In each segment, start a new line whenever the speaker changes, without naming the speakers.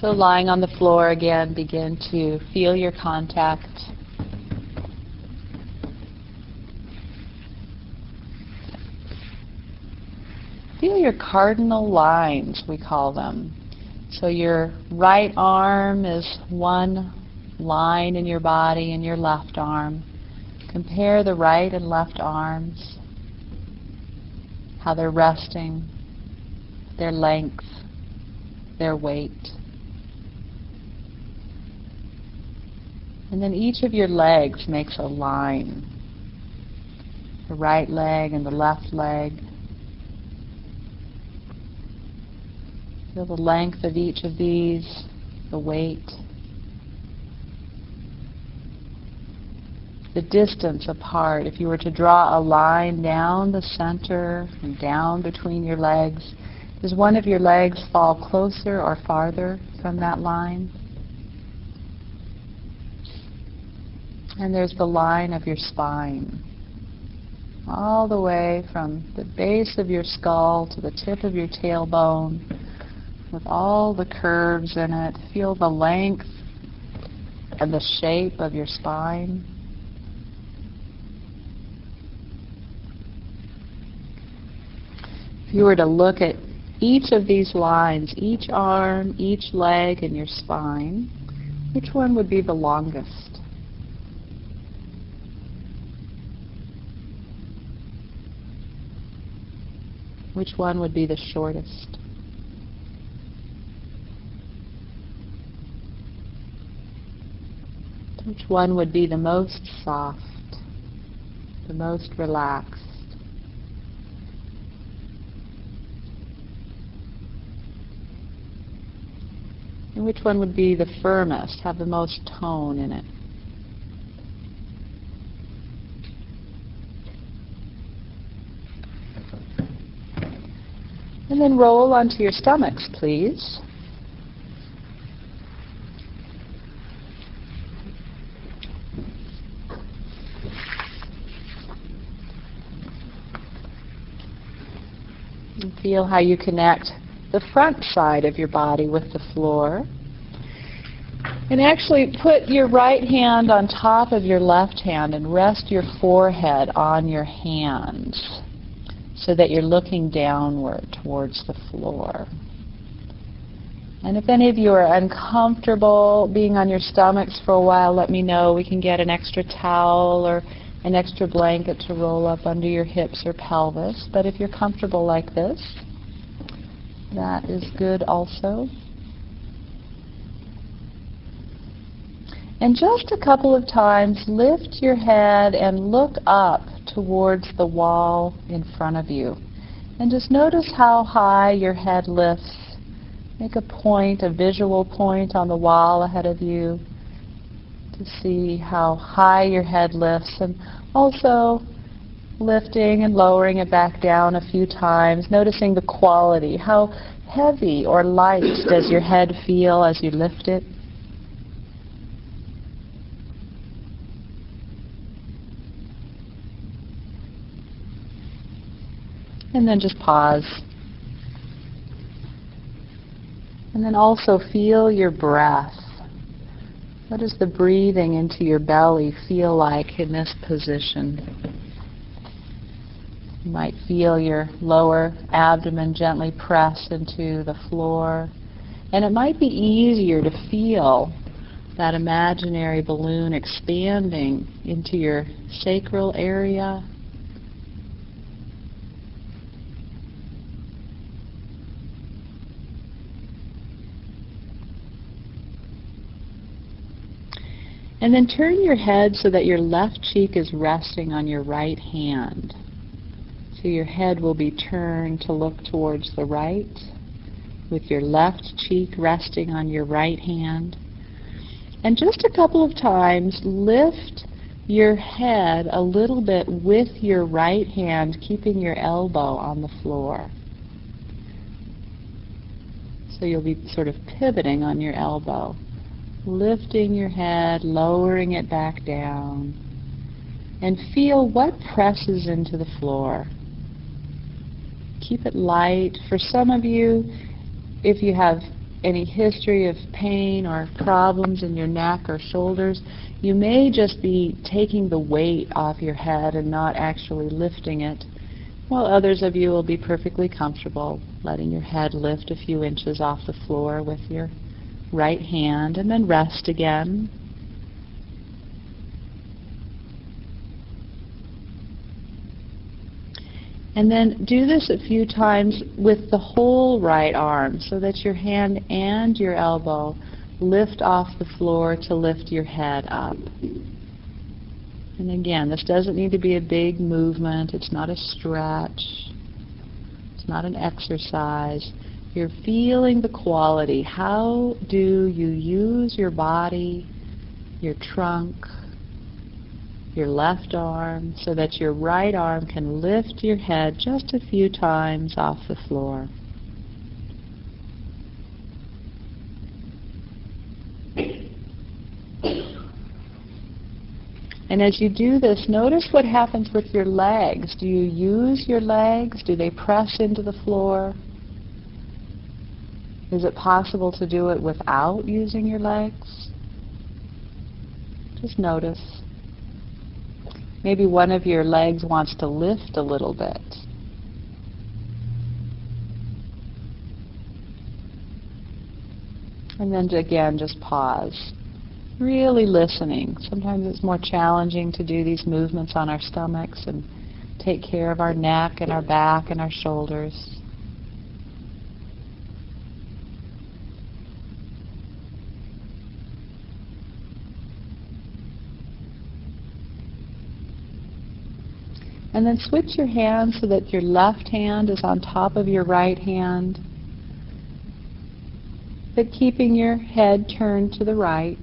So lying on the floor again, begin to feel your contact. Feel your cardinal lines, we call them. So your right arm is one line in your body and your left arm. Compare the right and left arms, how they're resting, their length, their weight. And then each of your legs makes a line. The right leg and the left leg. Feel the length of each of these, the weight. The distance apart. If you were to draw a line down the center and down between your legs, does one of your legs fall closer or farther from that line? And there's the line of your spine. All the way from the base of your skull to the tip of your tailbone, with all the curves in it. Feel the length and the shape of your spine. If you were to look at each of these lines, each arm, each leg in your spine, which one would be the longest? Which one would be the shortest? Which one would be the most soft, the most relaxed? And which one would be the firmest, have the most tone in it? And then roll onto your stomachs, please. And feel how you connect the front side of your body with the floor. And actually put your right hand on top of your left hand and rest your forehead on your hands so that you're looking downward towards the floor. And if any of you are uncomfortable being on your stomachs for a while, let me know. We can get an extra towel or an extra blanket to roll up under your hips or pelvis. But if you're comfortable like this, that is good also. And just a couple of times, lift your head and look up towards the wall in front of you. And just notice how high your head lifts. Make a point, a visual point on the wall ahead of you to see how high your head lifts, and also lifting and lowering it back down a few times, noticing the quality. How heavy or light does your head feel as you lift it? And then just pause. And then also feel your breath. What does the breathing into your belly feel like in this position? You might feel your lower abdomen gently press into the floor. And it might be easier to feel that imaginary balloon expanding into your sacral area. And then turn your head so that your left cheek is resting on your right hand. So your head will be turned to look towards the right, with your left cheek resting on your right hand. And just a couple of times, lift your head a little bit with your right hand, keeping your elbow on the floor. So you'll be sort of pivoting on your elbow. Lifting your head, lowering it back down, and feel what presses into the floor. Keep it light. For some of you, if you have any history of pain or problems in your neck or shoulders, you may just be taking the weight off your head and not actually lifting it, while others of you will be perfectly comfortable letting your head lift a few inches off the floor with your right hand and then rest again. And then do this a few times with the whole right arm so that your hand and your elbow lift off the floor to lift your head up. And again, this doesn't need to be a big movement. It's not a stretch. It's not an exercise. You're feeling the quality. How do you use your body, your trunk, your left arm, so that your right arm can lift your head just a few times off the floor? And as you do this, notice what happens with your legs. Do you use your legs? Do they press into the floor? Is it possible to do it without using your legs? Just notice. Maybe one of your legs wants to lift a little bit. And then again, just pause. Really listening. Sometimes it's more challenging to do these movements on our stomachs and take care of our neck and our back and our shoulders. And then switch your hands so that your left hand is on top of your right hand, but keeping your head turned to the right.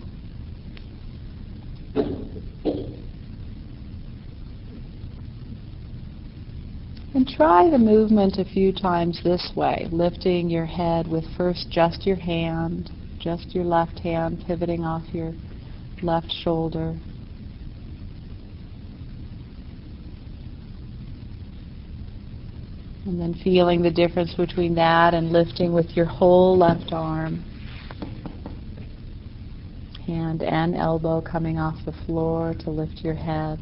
And try the movement a few times this way, lifting your head with first just your hand, just your left hand pivoting off your left shoulder. And then feeling the difference between that and lifting with your whole left arm. Hand and elbow coming off the floor to lift your head.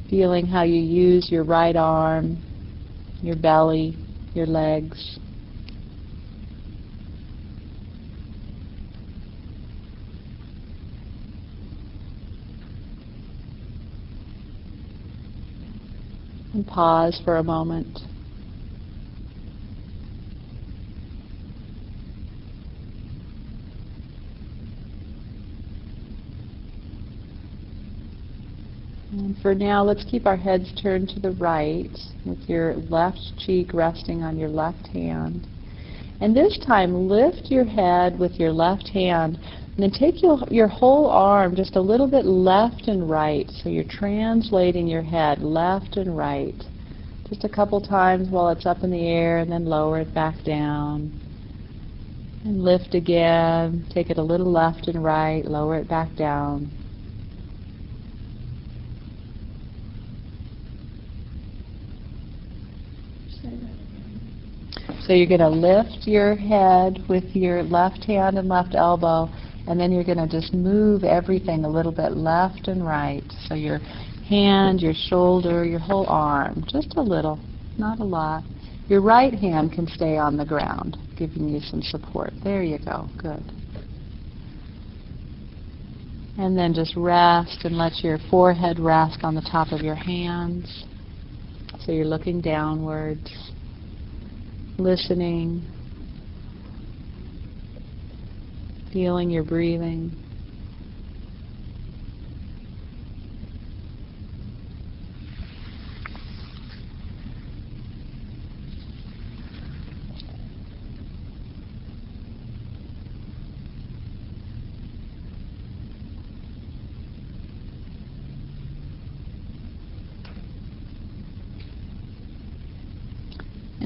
Feeling how you use your right arm, your belly, your legs. And pause for a moment. And for now, let's keep our heads turned to the right with your left cheek resting on your left hand. And this time, lift your head with your left hand and then take your whole arm just a little bit left and right. So you're translating your head left and right. Just a couple times while it's up in the air, and then lower it back down. And lift again. Take it a little left and right. Lower it back down. So you're going to lift your head with your left hand and left elbow, and then you're going to just move everything a little bit left and right. So your hand, your shoulder, your whole arm, just a little, not a lot. Your right hand can stay on the ground, giving you some support. There you go. Good. And then just rest and let your forehead rest on the top of your hands. So you're looking downwards. Listening, feeling your breathing.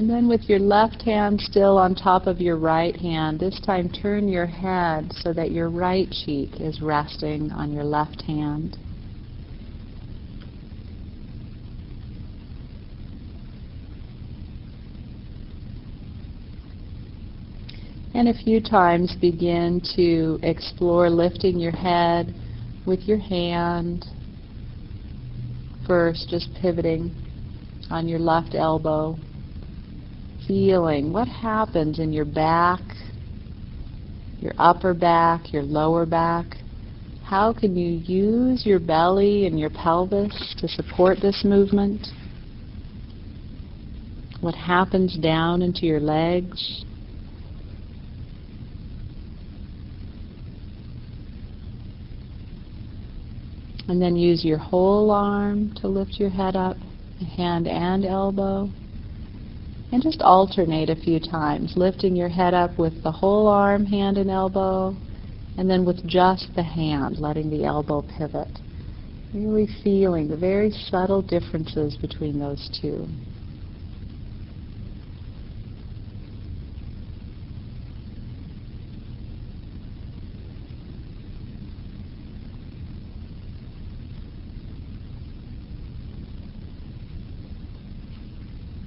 And then with your left hand still on top of your right hand, this time turn your head so that your right cheek is resting on your left hand. And a few times begin to explore lifting your head with your hand. First, just pivoting on your left elbow. Feeling what happens in your back, your upper back, your lower back. How can you use your belly and your pelvis to support this movement? What happens down into your legs? And then use your whole arm to lift your head up, hand and elbow. And just alternate a few times, lifting your head up with the whole arm, hand and elbow, and then with just the hand, letting the elbow pivot. Really feeling the very subtle differences between those two.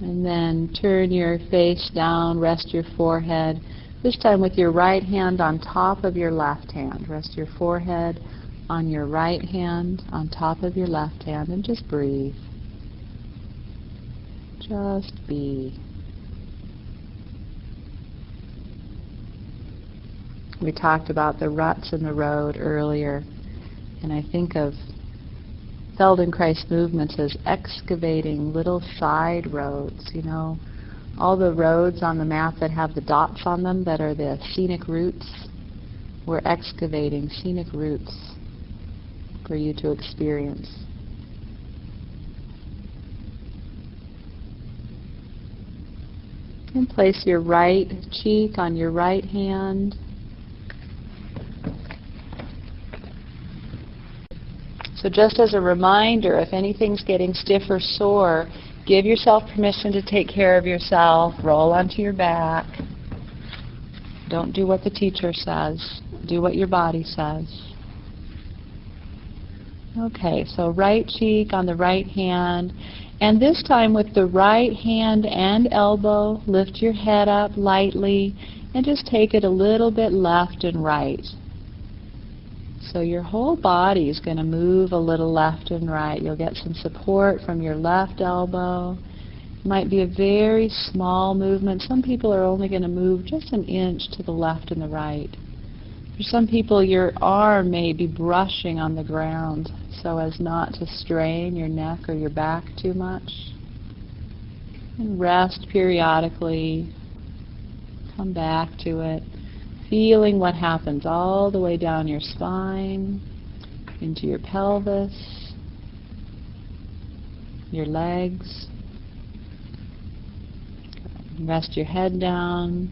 And then turn your face down, rest your forehead, this time with your right hand on top of your left hand. Rest your forehead on your right hand, on top of your left hand, and just breathe. Just be. We talked about the ruts in the road earlier, and I think of Feldenkrais movements as excavating little side roads, you know, all the roads on the map that have the dots on them that are the scenic routes. We're excavating scenic routes for you to experience. And place your right cheek on your right hand. So just as a reminder, if anything's getting stiff or sore, give yourself permission to take care of yourself. Roll onto your back. Don't do what the teacher says. Do what your body says. Okay, so right cheek on the right hand. And this time with the right hand and elbow, lift your head up lightly and just take it a little bit left and right. So your whole body is going to move a little left and right. You'll get some support from your left elbow. It might be a very small movement. Some people are only going to move just an inch to the left and the right. For some people, your arm may be brushing on the ground so as not to strain your neck or your back too much. And rest periodically. Come back to it. Feeling what happens all the way down your spine, into your pelvis, your legs. Rest your head down.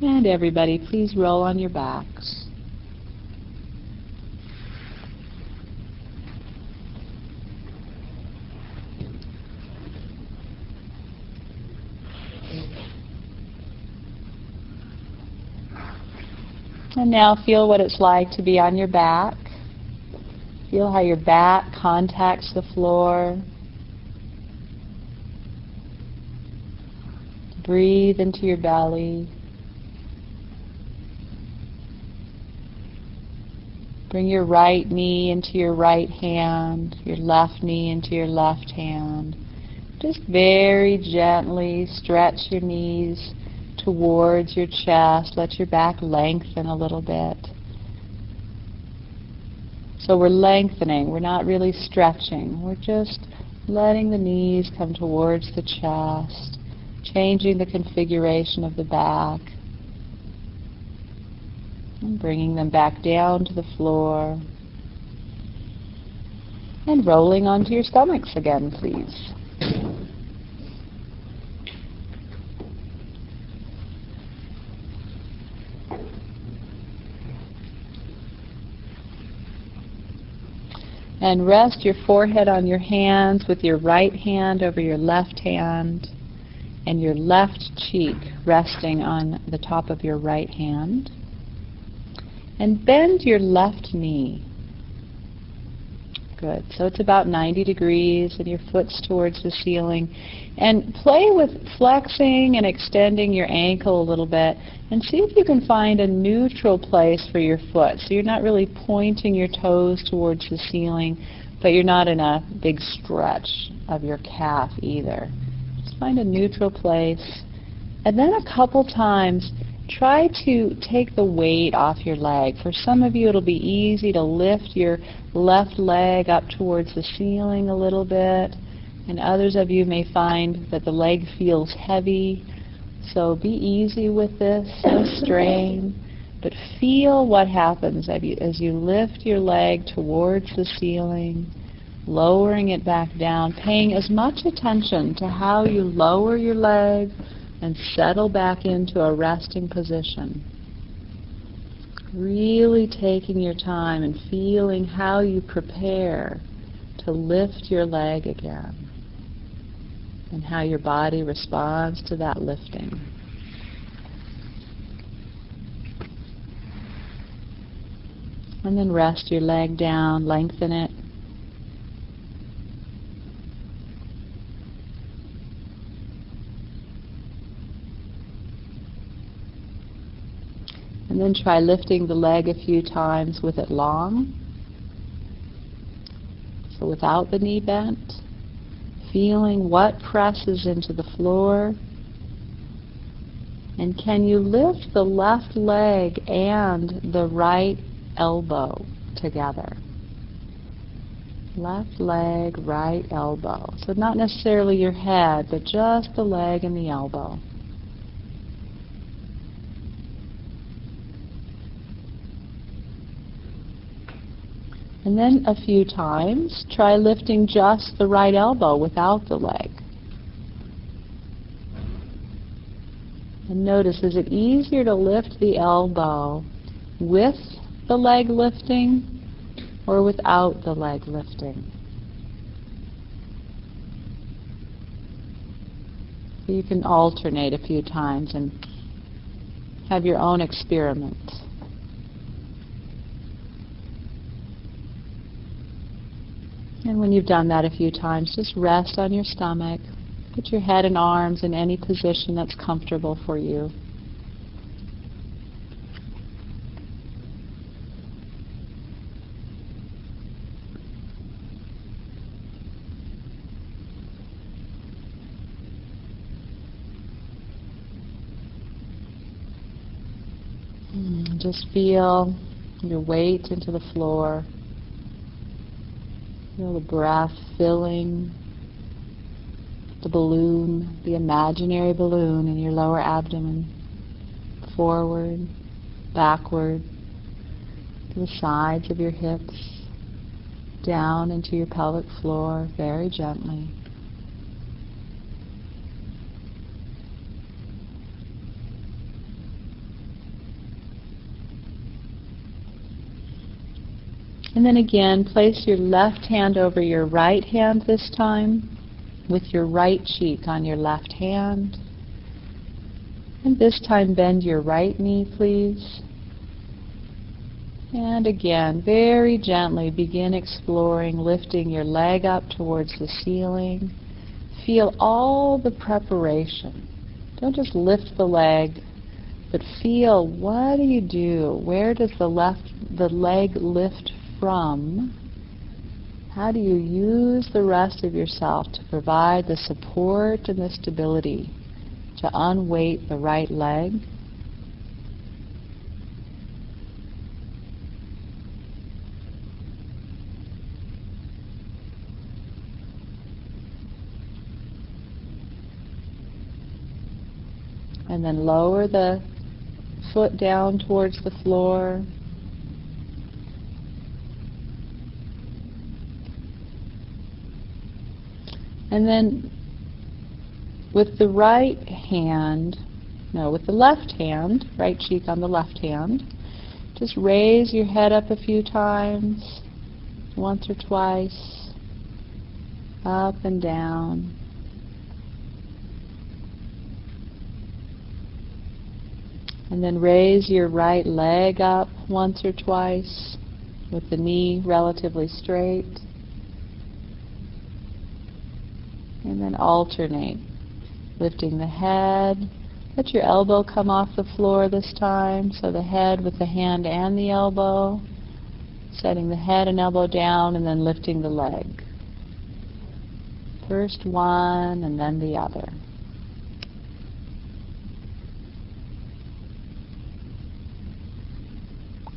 And everybody, please roll on your backs. And now feel what it's like to be on your back. Feel how your back contacts the floor. Breathe into your belly. Bring your right knee into your right hand, your left knee into your left hand. Just very gently stretch your knees towards your chest. Let your back lengthen a little bit. So we're lengthening. We're not really stretching. We're just letting the knees come towards the chest, changing the configuration of the back, and bringing them back down to the floor. And rolling onto your stomachs again, please. And rest your forehead on your hands with your right hand over your left hand. and your left cheek resting on the top of your right hand. And bend your left knee. Good. So it's about 90 degrees and your foot's towards the ceiling. And play with flexing and extending your ankle a little bit and see if you can find a neutral place for your foot. So you're not really pointing your toes towards the ceiling, but you're not in a big stretch of your calf either. Just find a neutral place. And then a couple times, try to take the weight off your leg. For some of you, it'll be easy to lift your left leg up towards the ceiling a little bit, and others of you may find that the leg feels heavy. So be easy with this, no strain, but feel what happens as you lift your leg towards the ceiling, lowering it back down, paying as much attention to how you lower your leg and settle back into a resting position. Really taking your time and feeling how you prepare to lift your leg again and how your body responds to that lifting. And then rest your leg down, lengthen it. And then try lifting the leg a few times with it long. So without the knee bent, feeling what presses into the floor. And can you lift the left leg and the right elbow together? Left leg, right elbow. So not necessarily your head, but just the leg and the elbow. And then a few times, try lifting just the right elbow without the leg. And notice, is it easier to lift the elbow with the leg lifting or without the leg lifting? So you can alternate a few times and have your own experiment. And when you've done that a few times, just rest on your stomach. Put your head and arms in any position that's comfortable for you. Just feel your weight into the floor. Feel the breath filling the balloon, the imaginary balloon in your lower abdomen, forward, backward, to the sides of your hips, down into your pelvic floor very gently. And then again, place your left hand over your right hand this time, with your right cheek on your left hand. And this time bend your right knee, please. And again, very gently begin exploring, lifting your leg up towards the ceiling. Feel all the preparation. Don't just lift the leg, but feel, what do you do? Where does the leg lift from? How do you use the rest of yourself to provide the support and the stability to unweight the right leg? And then lower the foot down towards the floor. And then with the right hand, with the left hand, right cheek on the left hand, just raise your head up a few times, once or twice, up and down. And then raise your right leg up once or twice with the knee relatively straight. And then alternate, lifting the head. Let your elbow come off the floor this time, so the head with the hand and the elbow. Setting the head and elbow down and then lifting the leg. First one and then the other.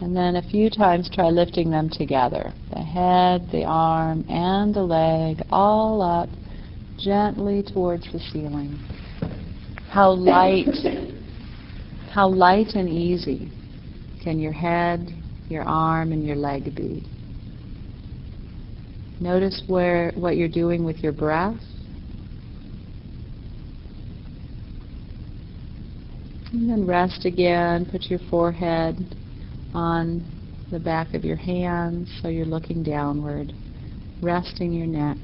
And then a few times try lifting them together. The head, the arm, and the leg all up gently towards the ceiling. How light and easy can your head, your arm, and your leg be? Notice what you're doing with your breath. And then rest again. Put your forehead on the back of your hands so you're looking downward, resting your neck.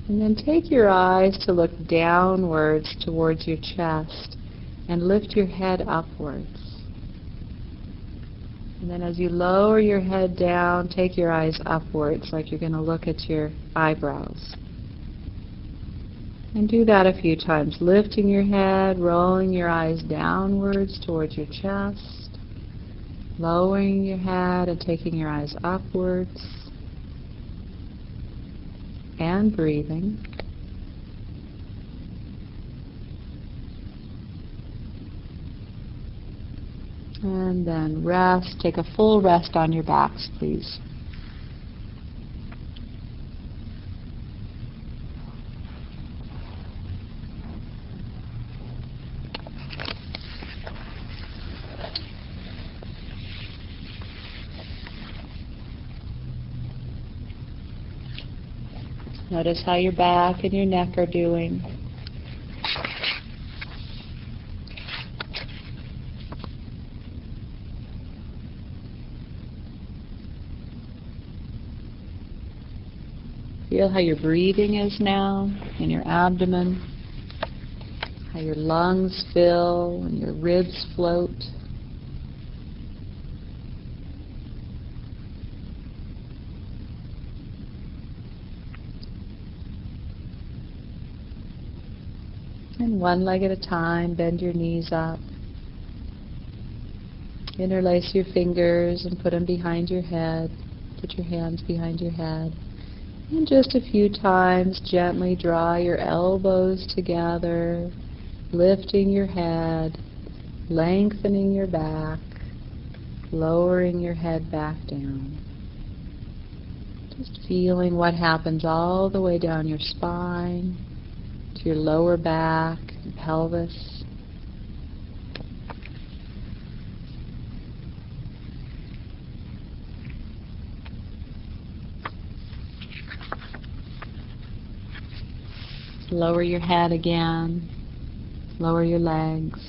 And then take your eyes to look downwards towards your chest and lift your head upwards. And then as you lower your head down, take your eyes upwards like you're going to look at your eyebrows. And do that a few times, lifting your head, rolling your eyes downwards towards your chest, lowering your head and taking your eyes upwards. And breathing. And then rest. Take a full rest on your backs, please. Notice how your back and your neck are doing. Feel how your breathing is now in your abdomen, how your lungs fill and your ribs float. And one leg at a time, bend your knees up. Interlace your fingers and put them behind your head. Put your hands behind your head. And just a few times, gently draw your elbows together, lifting your head, lengthening your back, lowering your head back down. Just feeling what happens all the way down your spine, to your lower back and pelvis. Lower your head again, lower your legs.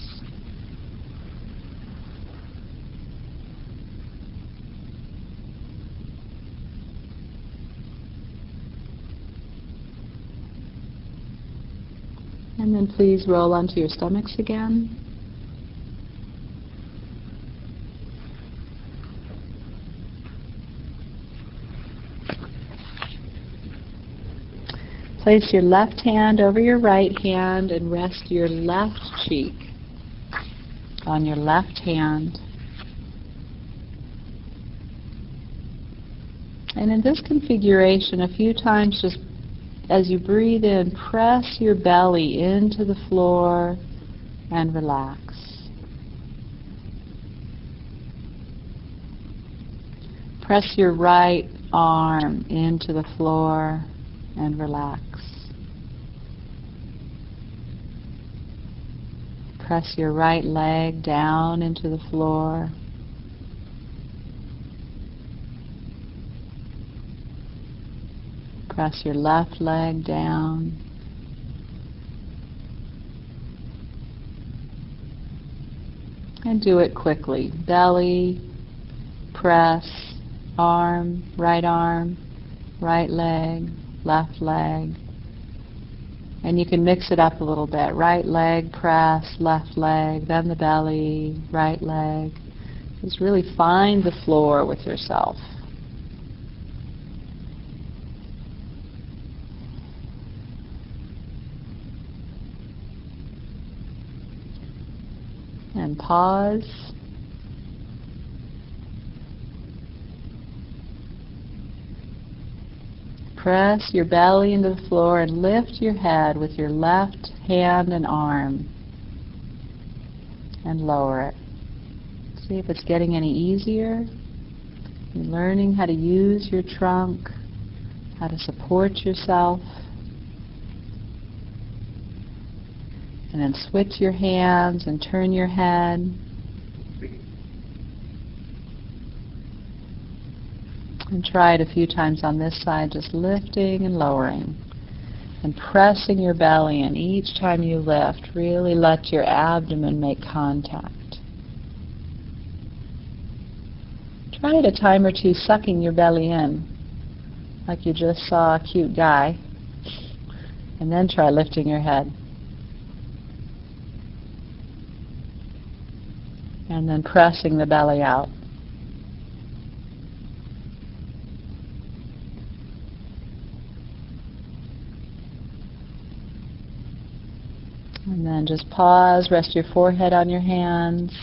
And then please roll onto your stomachs again. Place your left hand over your right hand and rest your left cheek on your left hand. And in this configuration, a few times, just as you breathe in, press your belly into the floor and relax. Press your right arm into the floor and relax. Press your right leg down into the floor. Press your left leg down. And do it quickly. Belly, press, arm, right leg, left leg. And you can mix it up a little bit. Right leg, press, left leg, then the belly, right leg. Just really find the floor with yourself. And pause. Press your belly into the floor and lift your head with your left hand and arm. And lower it. See if it's getting any easier. You're learning how to use your trunk, how to support yourself. And then switch your hands and turn your head. And try it a few times on this side, just lifting and lowering. And pressing your belly in each time you lift. Really let your abdomen make contact. Try it a time or two sucking your belly in, like you just saw a cute guy. And then try lifting your head. And then pressing the belly out. And then just pause, rest your forehead on your hands.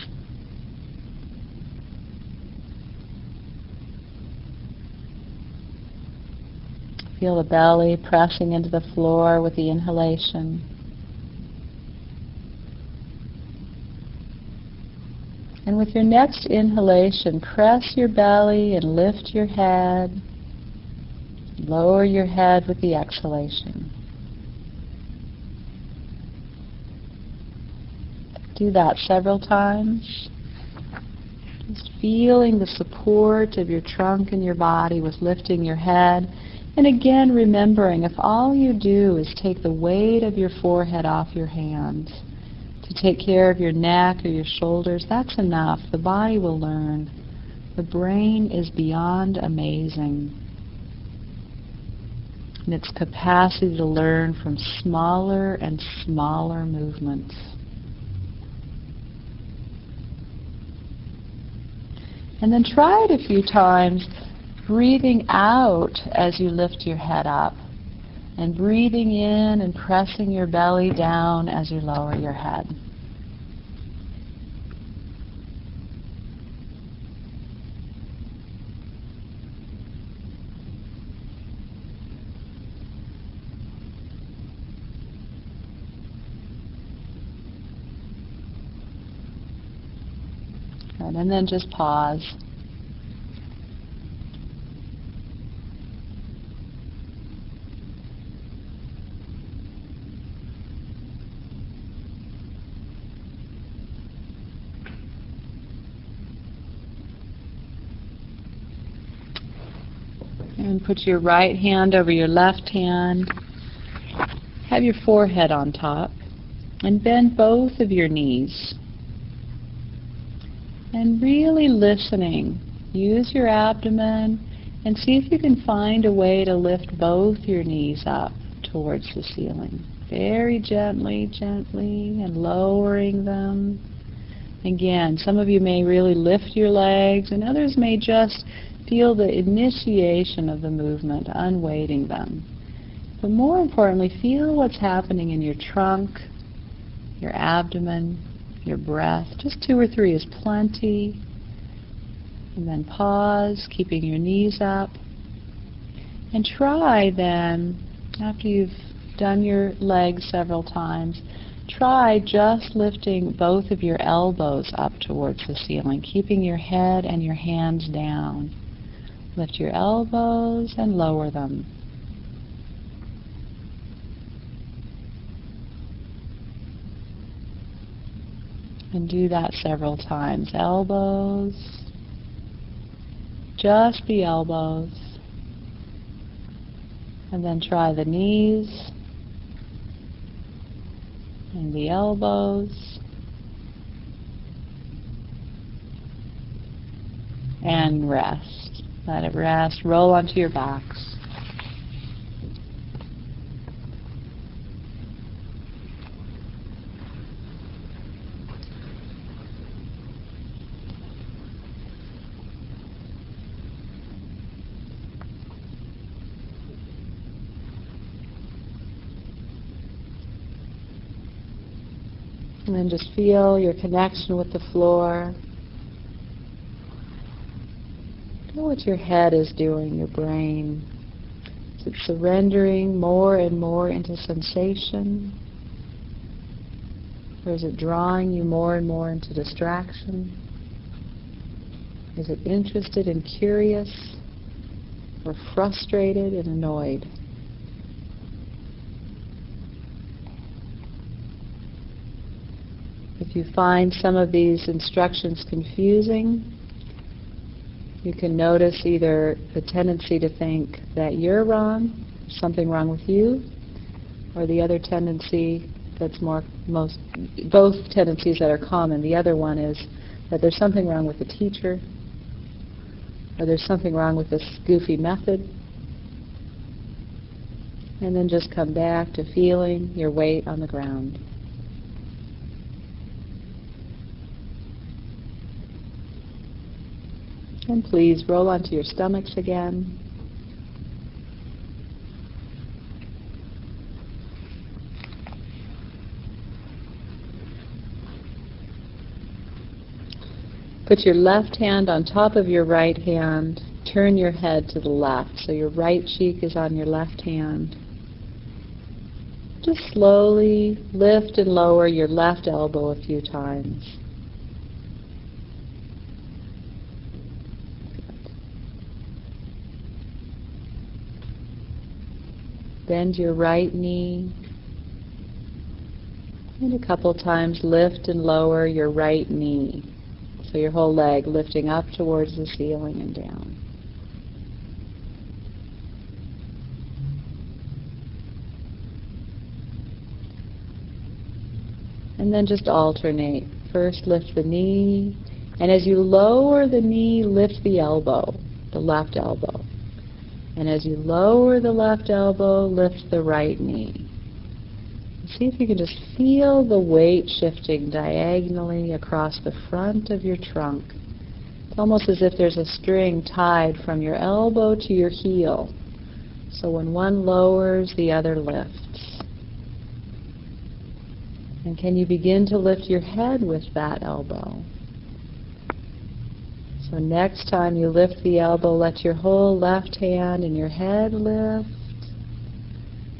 Feel the belly pressing into the floor with the inhalation. And with your next inhalation, press your belly and lift your head. Lower your head with the exhalation. Do that several times. Just feeling the support of your trunk and your body with lifting your head. And again, remembering if all you do is take the weight of your forehead off your hands, to take care of your neck or your shoulders, that's enough. The body will learn. The brain is beyond amazing in its capacity to learn from smaller and smaller movements. And then try it a few times, breathing out as you lift your head up, and breathing in and pressing your belly down as you lower your head. Good. And then just pause. And put your right hand over your left hand. Have your forehead on top. And bend both of your knees. And really listening. Use your abdomen and see if you can find a way to lift both your knees up towards the ceiling. Very gently, and lowering them. Again, some of you may really lift your legs, and others may just feel the initiation of the movement, unweighting them. But more importantly, feel what's happening in your trunk, your abdomen, your breath. Just 2 or 3 is plenty. And then pause, keeping your knees up. And try then, after you've done your legs several times, try just lifting both of your elbows up towards the ceiling, keeping your head and your hands down. Lift your elbows and lower them. And do that several times. Elbows, just the elbows. And then try the knees and the elbows and rest. Let it rest. Roll onto your backs. And then just feel your connection with the floor. Feel what your head is doing, your brain. Is it surrendering more and more into sensation? Or is it drawing you more and more into distraction? Is it interested and curious? Or frustrated and annoyed? If you find some of these instructions confusing, you can notice either the tendency to think that you're wrong, something wrong with you, or the other tendency that's both tendencies that are common. The other one is that there's something wrong with the teacher, or there's something wrong with this goofy method. And then just come back to feeling your weight on the ground. And please roll onto your stomachs again. Put your left hand on top of your right hand. Turn your head to the left, so your right cheek is on your left hand. Just slowly lift and lower your left elbow a few times. Bend your right knee, and a couple times lift and lower your right knee. So your whole leg lifting up towards the ceiling and down. And then just alternate. First lift the knee, and as you lower the knee, lift the elbow, the left elbow. And as you lower the left elbow, lift the right knee. See if you can just feel the weight shifting diagonally across the front of your trunk. It's almost as if there's a string tied from your elbow to your heel. So when one lowers, the other lifts. And can you begin to lift your head with that elbow? So next time you lift the elbow, let your whole left hand and your head lift.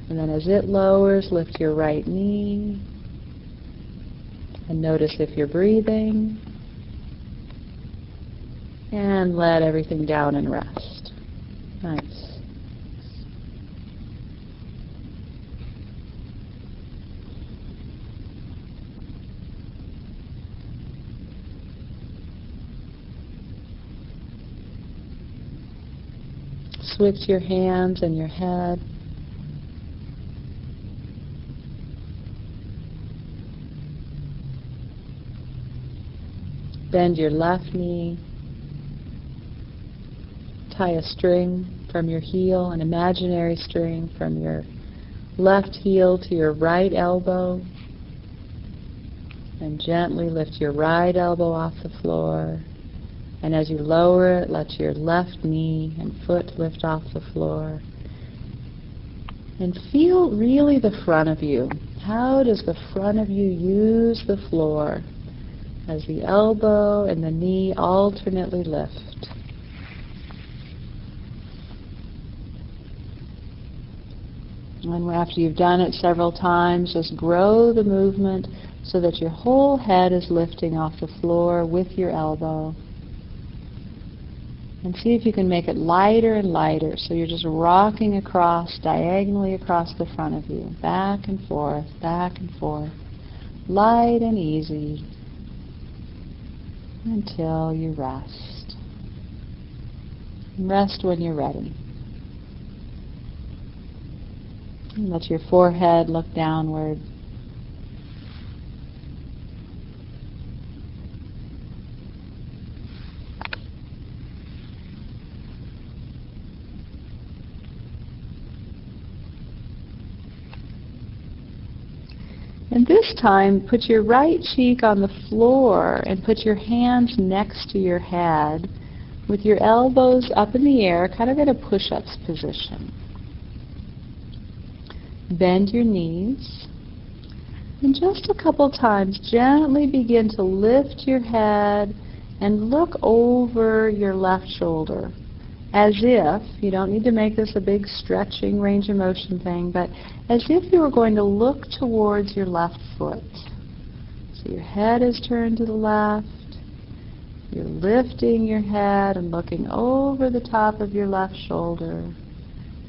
And then as it lowers, lift your right knee. And notice if you're breathing. And let everything down and rest. Nice. Switch your hands and your head. Bend your left knee. Tie a string from your heel, an imaginary string from your left heel to your right elbow. And gently lift your right elbow off the floor. And as you lower it, let your left knee and foot lift off the floor. And feel really the front of you. How does the front of you use the floor as the elbow and the knee alternately lift? And after you've done it several times, just grow the movement so that your whole head is lifting off the floor with your elbow. And see if you can make it lighter and lighter, so you're just rocking across, diagonally across the front of you, back and forth, light and easy, until you rest. And rest when you're ready. And let your forehead look downward. And this time, put your right cheek on the floor and put your hands next to your head with your elbows up in the air, kind of in a push-ups position. Bend your knees. And just a couple times, gently begin to lift your head and look over your left shoulder. As if, you don't need to make this a big stretching range of motion thing, but as if you were going to look towards your left foot. So your head is turned to the left. You're lifting your head and looking over the top of your left shoulder,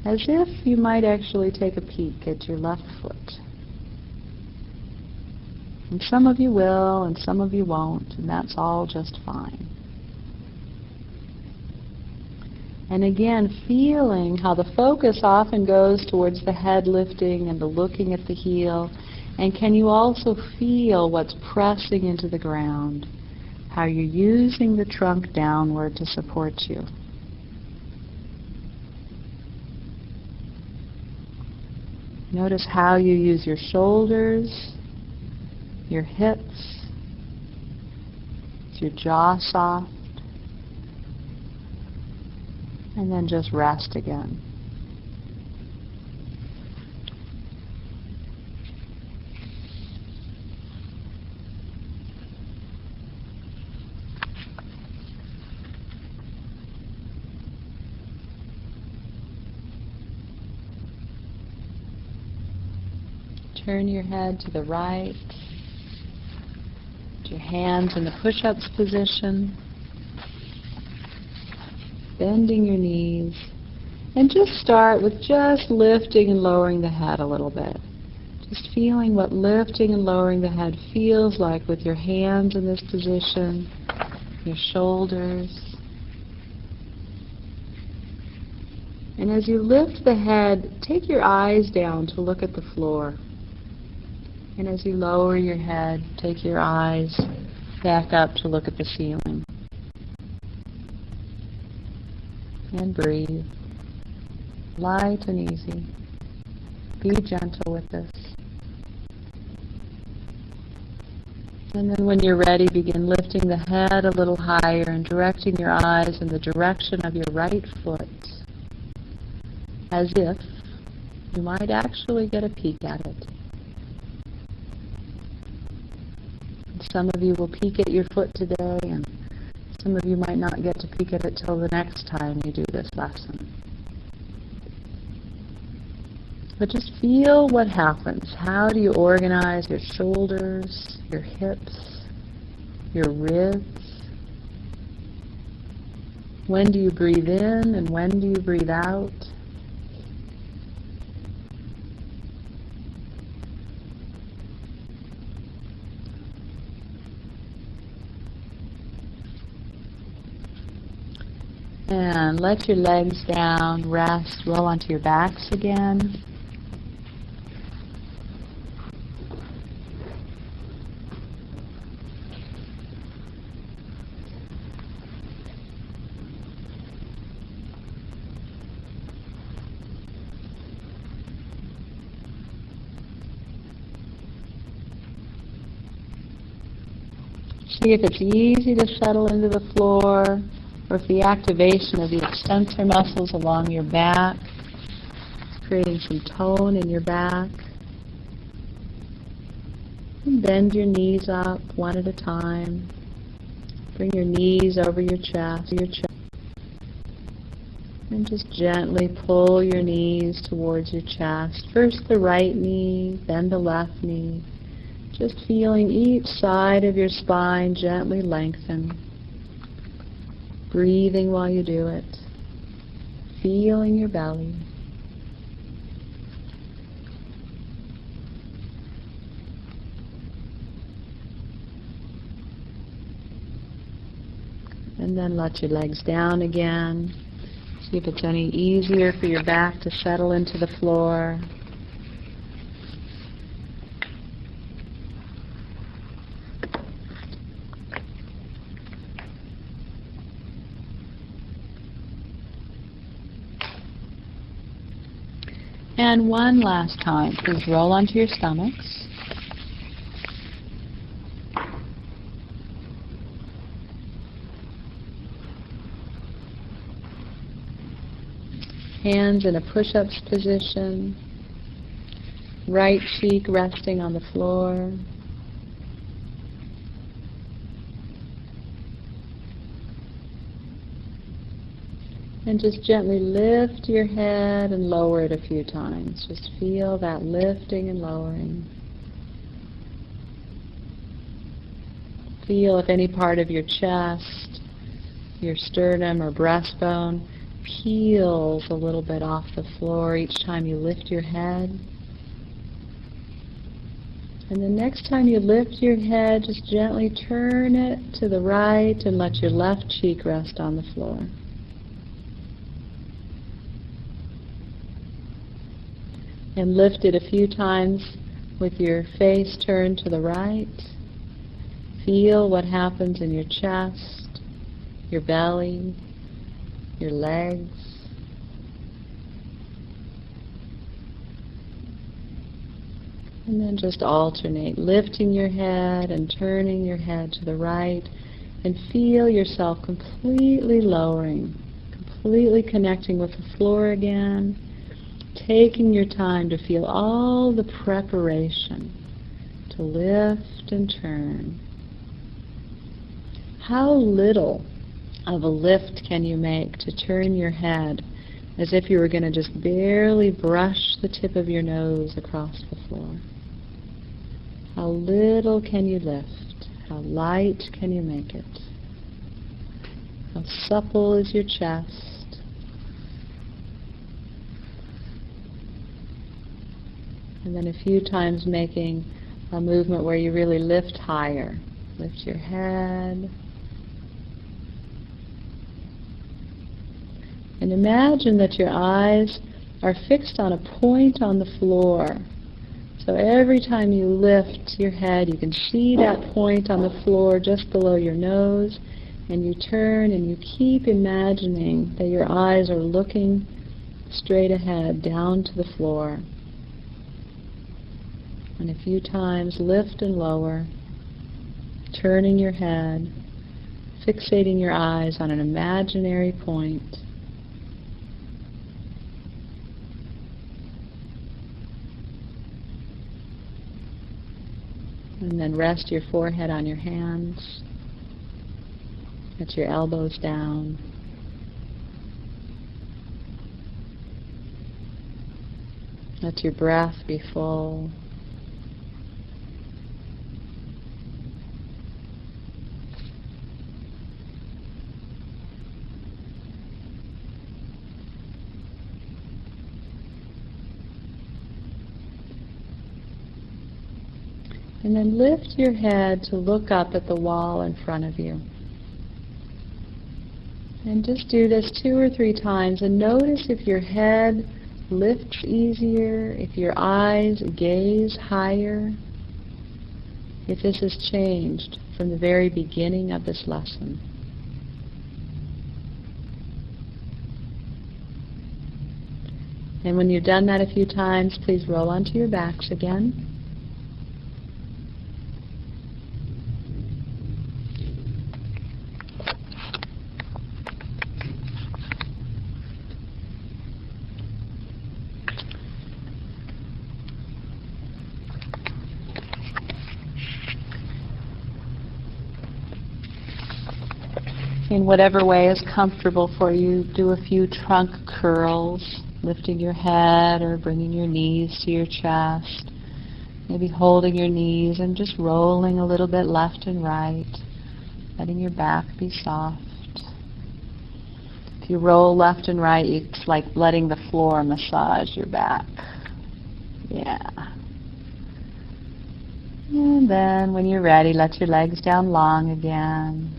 as if you might actually take a peek at your left foot. And some of you will, and some of you won't, and that's all just fine. And again, feeling how the focus often goes towards the head lifting and the looking at the heel. And can you also feel what's pressing into the ground? How you're using the trunk downward to support you. Notice how you use your shoulders, your hips, your jaw soft. And then just rest again. Turn your head to the right. Put your hands in the push-ups position. Bending your knees, and just start with just lifting and lowering the head a little bit. Just feeling what lifting and lowering the head feels like with your hands in this position, your shoulders. And as you lift the head, take your eyes down to look at the floor. And as you lower your head, take your eyes back up to look at the ceiling. And breathe, light and easy. Be gentle with this. And then when you're ready, begin lifting the head a little higher and directing your eyes in the direction of your right foot, as if you might actually get a peek at it. Some of you will peek at your foot today, and some of you might not get to peek at it till the next time you do this lesson. But just feel what happens. How do you organize your shoulders, your hips, your ribs? When do you breathe in and when do you breathe out? And let your legs down, rest, roll onto your backs again. See if it's easy to settle into the floor, or if the activation of the extensor muscles along your back is creating some tone in your back. And bend your knees up one at a time. Bring your knees over your chest. And just gently pull your knees towards your chest. First the right knee, then the left knee. Just feeling each side of your spine gently lengthen. Breathing while you do it. Feeling your belly. And then let your legs down again. See if it's any easier for your back to settle into the floor. And one last time, please roll onto your stomachs. Hands in a push-ups position. Right cheek resting on the floor. And just gently lift your head and lower it a few times. Just feel that lifting and lowering. Feel if any part of your chest, your sternum or breastbone peels a little bit off the floor each time you lift your head. And the next time you lift your head, just gently turn it to the right and let your left cheek rest on the floor. And lift it a few times with your face turned to the right. Feel what happens in your chest, your belly, your legs. And then just alternate, lifting your head and turning your head to the right, and feel yourself completely lowering, completely connecting with the floor again, taking your time to feel all the preparation to lift and turn. How little of a lift can you make to turn your head as if you were going to just barely brush the tip of your nose across the floor? How little can you lift? How light can you make it? How supple is your chest? And then a few times making a movement where you really lift higher. Lift your head. And imagine that your eyes are fixed on a point on the floor. So every time you lift your head, you can see that point on the floor just below your nose, and you turn and you keep imagining that your eyes are looking straight ahead, down to the floor. And a few times lift and lower, turning your head, fixating your eyes on an imaginary point. And then rest your forehead on your hands. Let your elbows down. Let your breath be full. And then lift your head to look up at the wall in front of you. And just do this 2 or 3 times and notice if your head lifts easier, if your eyes gaze higher, if this has changed from the very beginning of this lesson. And when you've done that a few times, please roll onto your backs again. In whatever way is comfortable for you, do a few trunk curls, lifting your head or bringing your knees to your chest, maybe holding your knees and just rolling a little bit left and right, letting your back be soft. If you roll left and right, it's like letting the floor massage your back. Yeah. And then when you're ready, let your legs down long again.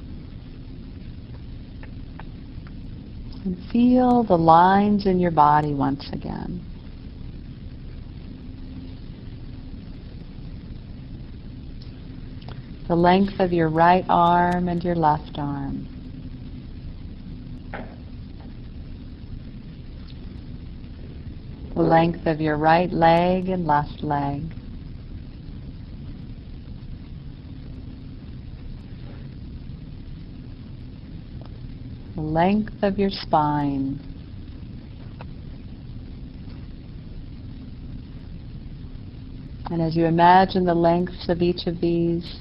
And feel the lines in your body once again. The length of your right arm and your left arm. The length of your right leg and left leg. The length of your spine. And as you imagine the lengths of each of these,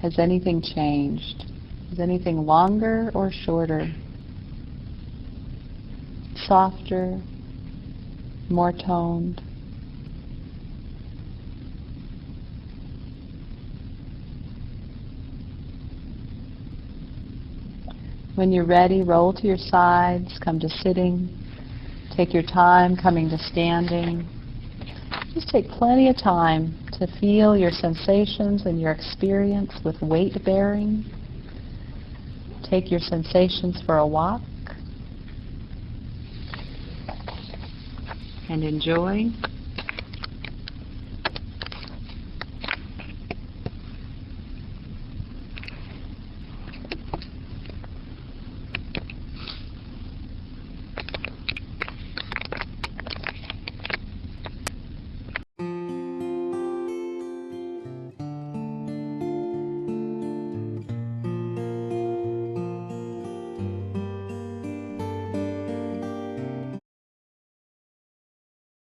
has anything changed? Is anything longer or shorter? Softer? More toned? When you're ready, roll to your sides, come to sitting. Take your time coming to standing. Just take plenty of time to feel your sensations and your experience with weight bearing. Take your sensations for a walk and enjoy.